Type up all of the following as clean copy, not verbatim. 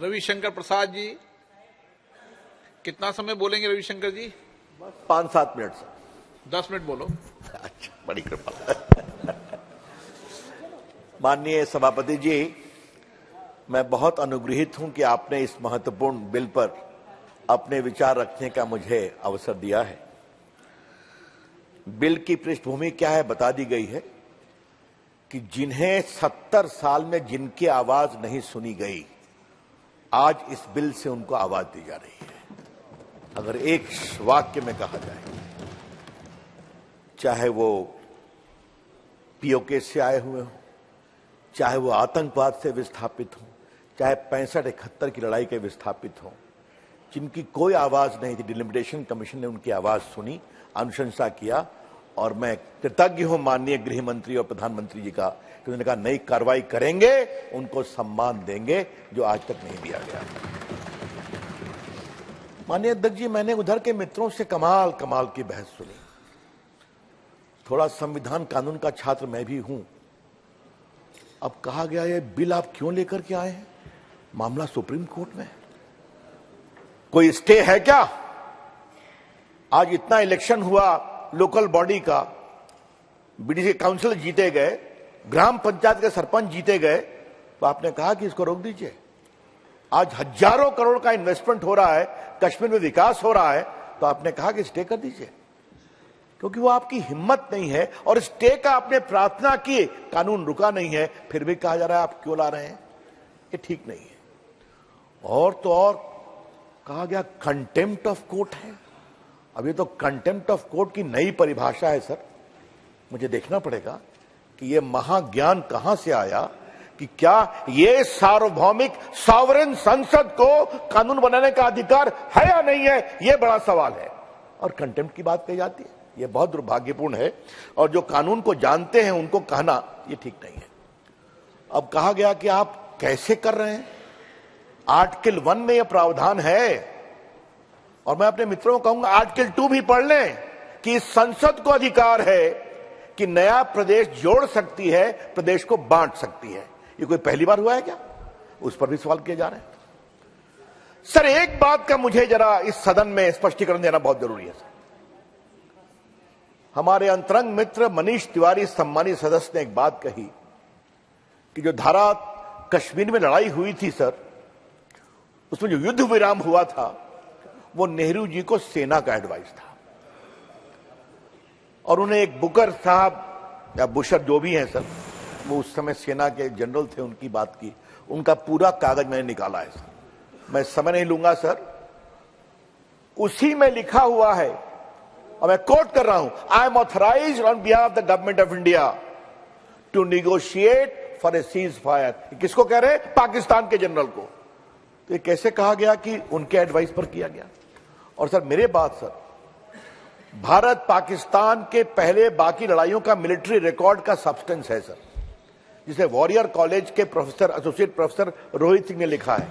रविशंकर प्रसाद जी, कितना समय बोलेंगे रविशंकर जी? बस 5-7 मिनट से। 10 मिनट बोलो। अच्छा, बड़ी कृपा। माननीय सभापति जी, मैं बहुत अनुग्रहित हूं कि आपने इस महत्वपूर्ण बिल पर अपने विचार रखने का मुझे अवसर दिया है। बिल की पृष्ठभूमि क्या है बता दी गई है कि जिन्हें 70 साल में जिनकी आवाज नहीं सुनी गई, आज इस बिल से उनको आवाज दी जा रही है। अगर एक वाक्य में कहा जाए, चाहे वो पीओके से आए हुए हों, चाहे वो आतंकवाद से विस्थापित हों, चाहे 65-71 की लड़ाई के विस्थापित हों, जिनकी कोई आवाज नहीं थी, डिलिमिटेशन कमीशन ने उनकी आवाज सुनी, अनुशंसा किया। और मैं कृतज्ञ हूं माननीय गृह मंत्री और प्रधानमंत्री जी का कि उन्होंने कहा नई कार्रवाई करेंगे, उनको सम्मान देंगे जो आज तक नहीं दिया गया। माननीय अध्यक्ष जी, मैंने उधर के मित्रों से कमाल की बहस सुनी। थोड़ा संविधान कानून का छात्र मैं भी हूं। अब कहा गया ये बिल आप क्यों लेकर के आए हैं? मामला सुप्रीम कोर्ट में, कोई स्टे है क्या? आज इतना इलेक्शन हुआ लोकल बॉडी का, बीडीसी काउंसिल जीते गए, ग्राम पंचायत के सरपंच जीते गए, तो आपने कहा कि इसको रोक दीजिए। आज हजारों करोड़ का इन्वेस्टमेंट हो रहा है, कश्मीर में विकास हो रहा है, तो आपने कहा कि स्टे कर दीजिए, क्योंकि वो आपकी हिम्मत नहीं है। और स्टे का आपने प्रार्थना की, कानून रुका नहीं है, फिर भी कहा जा रहा है आप क्यों ला रहे हैं? ये ठीक नहीं है। और तो और कहा गया कंटेम्प्ट ऑफ कोर्ट है। अभी तो कंटेम्प्ट ऑफ कोर्ट की नई परिभाषा है सर, मुझे देखना पड़ेगा कि ये महाज्ञान कहां से आया कि क्या ये सार्वभौमिक सॉवरेन संसद को कानून बनाने का अधिकार है या नहीं है, ये बड़ा सवाल है। और कंटेम्प्ट की बात कही जाती है, ये बहुत दुर्भाग्यपूर्ण है। और जो कानून को जानते हैं उनको कहना ये ठीक नहीं है। अब कहा गया कि आप कैसे कर रहे हैं? आर्टिकल 1 में यह प्रावधान है, और मैं अपने मित्रों को कहूंगा आर्टिकल 2 भी पढ़ लें कि संसद को अधिकार है कि नया प्रदेश जोड़ सकती है, प्रदेश को बांट सकती है। ये कोई पहली बार हुआ है क्या? उस पर भी सवाल किए जा रहे हैं। सर, एक बात का मुझे जरा इस सदन में स्पष्टीकरण देना बहुत जरूरी है। सर, हमारे अंतरंग मित्र मनीष तिवारी सम्मानित सदस्य ने एक बात कही कि जो धारा कश्मीर में लड़ाई हुई थी सर, उसमें जो युद्ध विराम हुआ था वो नेहरू जी को सेना का एडवाइस था। और उन्हें एक बुकर साहब या बुशर जो भी हैं सर, वो उस समय सेना के जनरल थे, उनकी बात की, उनका पूरा कागज मैंने निकाला है सर, मैं समय नहीं लूंगा सर। उसी में लिखा हुआ है, और मैं कोट कर रहा हूं, I am authorised on behalf the government of India to negotiate for a ceasefire. किसको कह रहे हैं? पाकिस्तान के जनरल को। तो ये कैसे कहा गया कि उनके एडवाइस पर किया गया? और सर मेरे बात सर, भारत पाकिस्तान के पहले बाकी लड़ाइयों का मिलिट्री रिकॉर्ड का सब्सटेंस है सर, जिसे वॉरियर कॉलेज के professor, associate professor Rohit Singh ने लिखा है।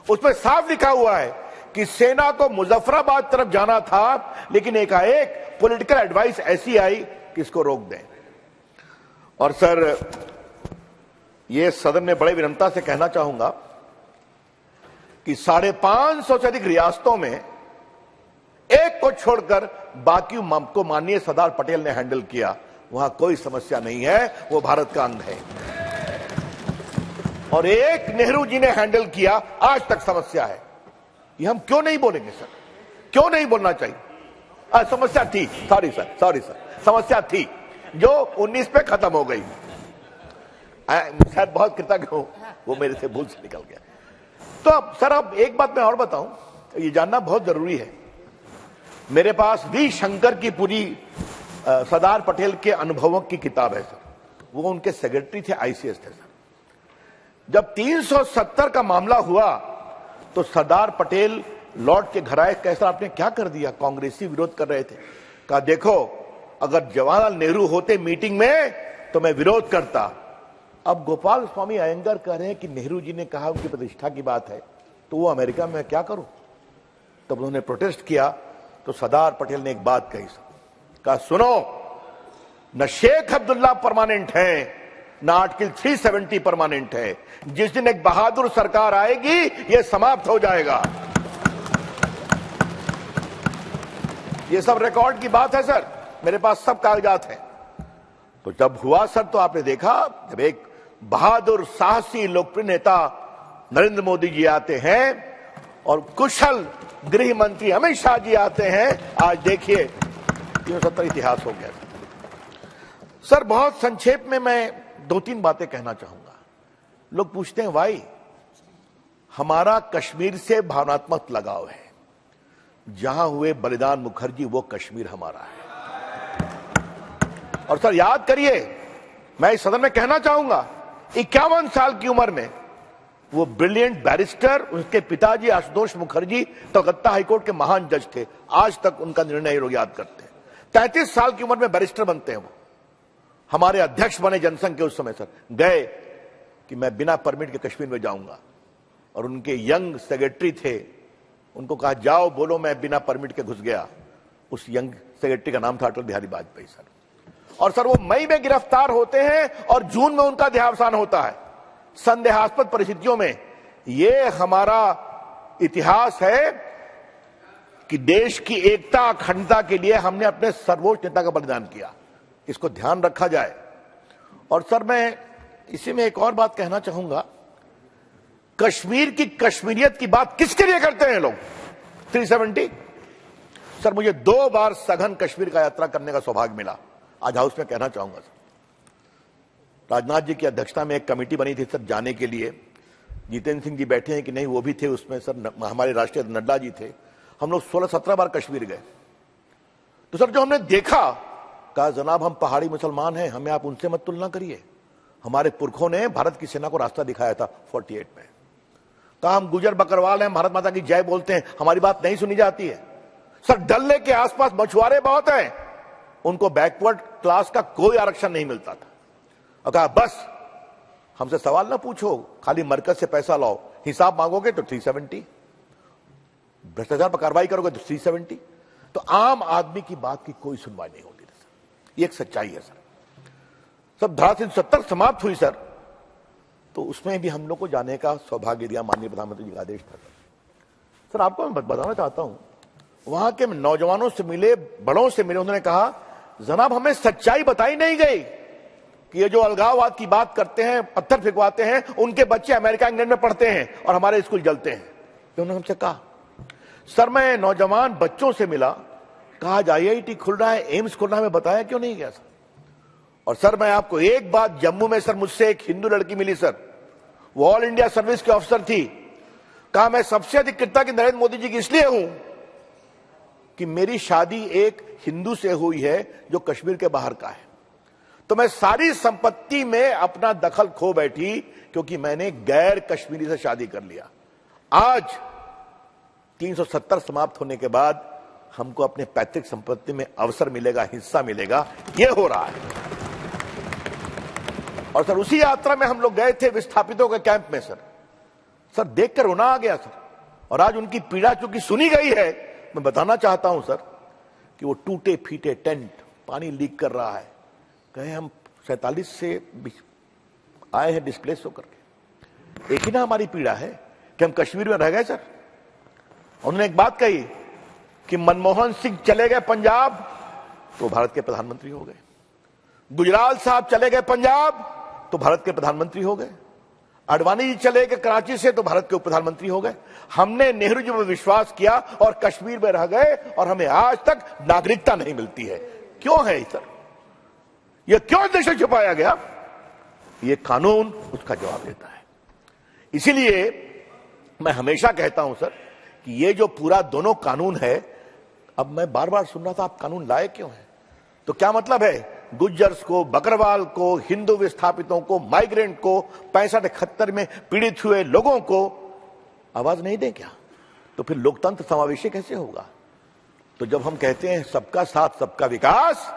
उसमें साफ लिखा हुआ है कि सेना को मुजफ्फराबाद तरफ जाना था, लेकिन एकाएक पॉलिटिकल एडवाइस ऐसी आई कि इसको रोक दें। और सर, ये सदन में बड़े विनम्रता से कहना चाहूंगा कि 550 से अधिक रियासतों में एक को छोड़कर बाकी को माननीय सरदार पटेल ने हैंडल किया। वहां कोई समस्या नहीं है, वो भारत का अंग है। और एक नेहरू जी ने हैंडल किया, आज तक समस्या है। ये हम क्यों नहीं बोलेंगे सर? क्यों नहीं बोलना चाहिए? समस्या थी, सॉरी सर, समस्या थी जो 19 पे खत्म हो गई। शायद बहुत कृतज्ञ हूं, वो मेरे से भूल से निकल गया। तो अब सर, अब एक बात मैं और बताऊं, ये जानना बहुत जरूरी है। मेरे पास वी शंकर की पूरी सरदार पटेल के अनुभवों की किताब है सर, वो उनके सेक्रेटरी थे, आईसीएस थे सर। जब 370 का मामला हुआ तो सरदार पटेल लौट के घर आए, कैसा आपने क्या कर दिया? कांग्रेसी विरोध कर रहे थे। कहा देखो, अगर जवाहरलाल नेहरू होते मीटिंग में तो मैं विरोध करता। अब गोपाल स्वामी अयंगर कह रहे हैं कि नेहरू जी ने कहा उनकी प्रतिष्ठा की बात है, तो वो अमेरिका में क्या करूं? तब उन्होंने प्रोटेस्ट किया, तो सरदार पटेल ने एक बात कही, कहा सुनो, न शेख अब्दुल्ला परमानेंट हैं, ना आर्टिकल 370 परमानेंट है। जिस दिन एक बहादुर सरकार आएगी यह समाप्त हो जाएगा। ये सब रिकॉर्ड की बात है सर, मेरे पास सब कागजात हैं। तो जब हुआ सर तो आपने देखा, जब एक बहादुर साहसी लोकप्रिय नेता नरेंद्र मोदी जी आते हैं और कुशल गृह मंत्री अमित शाह जी आते हैं, आज देखिए 370 इतिहास हो गया। सर बहुत संक्षेप में मैं 2-3 बातें कहना चाहूंगा। लोग पूछते हैं भाई, हमारा कश्मीर से भावनात्मक लगाव है, जहां हुए बलिदान मुखर्जी वो कश्मीर हमारा है। और सर याद करिए, मैं इस सदन में कहना चाहूंगा, 51 साल की उम्र में वो ब्रिलियंट बैरिस्टर, उनके पिताजी आशुतोष मुखर्जी कलकत्ता हाईकोर्ट के महान जज थे, आज तक उनका निर्णय लोग याद करते हैं। 33 साल की उम्र में बैरिस्टर बनते हैं वो, हमारे अध्यक्ष बने जनसंघ के उस समय सर, गए कि मैं बिना परमिट के कश्मीर में जाऊंगा, और उनके यंग सेक्रेटरी थे, उनको कहा जाओ बोलो मैं बिना परमिट के घुस गया। उस यंग सेक्रेटरी का नाम था अटल बिहारी वाजपेयी सर। और सर वो मई में गिरफ्तार होते हैं और जून में उनका देहावसान होता है संदेहास्पद परिस्थितियों में। ये हमारा इतिहास है कि देश की एकता अखंडता के लिए हमने अपने सर्वोच्च नेता का बलिदान किया, इसको ध्यान रखा जाए। और सर मैं इसी में एक और बात कहना चाहूंगा, कश्मीर की कश्मीरियत की बात किसके लिए करते हैं लोग? 370। सर मुझे 2 बार सघन कश्मीर का यात्रा करने का सौभाग्य मिला, आज हाउस में कहना चाहूंगा सर। राजनाथ जी की अध्यक्षता में एक कमेटी बनी थी सर जाने के लिए, जितेंद्र सिंह जी बैठे हैं कि नहीं, वो भी थे उसमें सर, हमारे राष्ट्रीय नड्डा जी थे। हम लोग 16-17 बार कश्मीर गए। तो सर जो हमने देखा, कहा जनाब हम पहाड़ी मुसलमान हैं, हमें आप उनसे मत तुलना करिए। हमारे पुरखों ने भारत की सेना को रास्ता दिखाया था 48 में। कहा हम गुजर बकरवाल हैं, भारत माता की जय बोलते हैं, हमारी बात नहीं सुनी जाती है। सर डल लेक के आसपास मछुआरे बहुत हैं, उनको बैकवर्ड क्लास का कोई आरक्षण नहीं मिलता था। और कहा बस हमसे सवाल ना पूछो, खाली मरकज से पैसा लाओ, हिसाब मांगोगे तो 370, भ्रष्टाचार पर कार्रवाई करोगे तो 370। तो आम आदमी की बात की कोई सुनवाई नहीं होती थी सर, ये एक सच्चाई है सर। सब धारा 370 समाप्त हुई सर, तो उसमें भी हम लोग को जाने का सौभाग्य दिया, माननीय प्रधानमंत्री जी का आदेश था सर। आपको मैं बताना चाहता हूं, वहां के नौजवानों से मिले, बड़ों से मिले, उन्होंने कहा जनाब हमें सच्चाई बताई नहीं गई कि ये जो अलगाववाद की बात करते हैं, पत्थर फेंकवाते हैं, उनके बच्चे अमेरिका इंग्लैंड में पढ़ते हैं और हमारे स्कूल जलते हैं। तो उन्होंने हमसे कहा। सर मैं नौजवान बच्चों से मिला, कहा आज IIT खुल रहा है, एम्स खुल रहा है, मैं बताया क्यों नहीं गया सर। और सर मैं आपको एक बात, जम्मू में सर मुझसे एक हिंदू लड़की मिली सर, वो ऑल इंडिया सर्विस के ऑफिसर थी। कहा मैं सबसे अधिक कृतज्ञ नरेंद्र मोदी जी की इसलिए हूं कि मेरी शादी एक हिंदू से हुई है जो कश्मीर के बाहर का है, तो मैं सारी संपत्ति में अपना दखल खो बैठी क्योंकि मैंने गैर कश्मीरी से शादी कर लिया। आज 370 समाप्त होने के बाद हमको अपने पैतृक संपत्ति में अवसर मिलेगा, हिस्सा मिलेगा, यह हो रहा है। और सर उसी यात्रा में हम लोग गए थे विस्थापितों के कैंप में सर देखकर रोना आ गया सर। और आज उनकी पीड़ा चूंकि सुनी गई है, मैं बताना चाहता हूं सर कि वो टूटे फीटे टेंट, पानी लीक कर रहा है, कहे हम 47 से आए हैं डिस्प्लेस होकर के, एक ही ना हमारी पीड़ा है कि हम कश्मीर में रह गए सर। उन्होंने एक बात कही कि मनमोहन सिंह चले गए पंजाब तो भारत के प्रधानमंत्री हो गए, गुजराल साहब चले गए पंजाब तो भारत के प्रधानमंत्री हो गए, अडवाणी जी चले गए कराची से तो भारत के उप प्रधानमंत्री हो गए। हमने नेहरू जी में विश्वास किया और कश्मीर में रह गए और हमें आज तक नागरिकता नहीं मिलती है। क्यों है सर? यह क्यों देश से छुपाया गया? यह कानून उसका जवाब देता है। इसीलिए मैं हमेशा कहता हूं सर कि ये जो पूरा दोनों कानून है, अब मैं बार बार सुन रहा था आप कानून लाए क्यों है, तो क्या मतलब है? गुज्जर्स को, बकरवाल को, हिंदू विस्थापितों को, माइग्रेंट को, 65-71 में पीड़ित हुए लोगों को आवाज नहीं दें क्या? तो फिर लोकतंत्र समावेशी कैसे होगा? तो जब हम कहते हैं सबका साथ सबका विकास,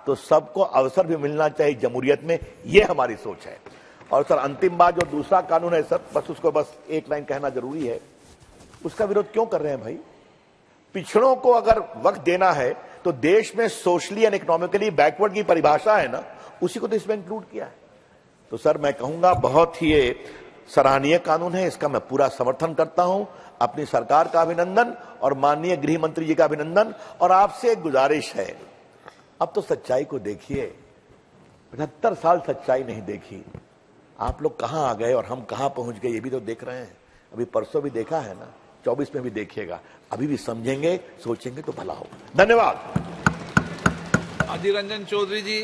तो सबको अवसर भी मिलना चाहिए जमहूरियत में, ये हमारी सोच है। और सर अंतिम बात, जो दूसरा कानून है सर, बस उसको बस एक लाइन कहना जरूरी है, उसका विरोध क्यों कर रहे हैं भाई? पिछड़ों को अगर वक्त देना है तो देश में सोशली एंड इकोनॉमिकली बैकवर्ड की परिभाषा है ना, उसी को तो इसमें इंक्लूड किया है। तो सर मैं कहूंगा बहुत ही ये सराहनीय कानून है, इसका मैं पूरा समर्थन करता हूं। अपनी सरकार का अभिनंदन और माननीय गृह मंत्री जी का अभिनंदन। और आपसे एक गुजारिश है, अब तो सच्चाई को देखिए। 75 साल सच्चाई नहीं देखी, आप लोग कहां आ गए और हम कहां पहुंच गए ये भी तो देख रहे हैं। अभी परसों भी देखा है ना, 24 में भी देखिएगा। अभी भी समझेंगे सोचेंगे तो भला हो। धन्यवाद। अधीर रंजन चौधरी जी।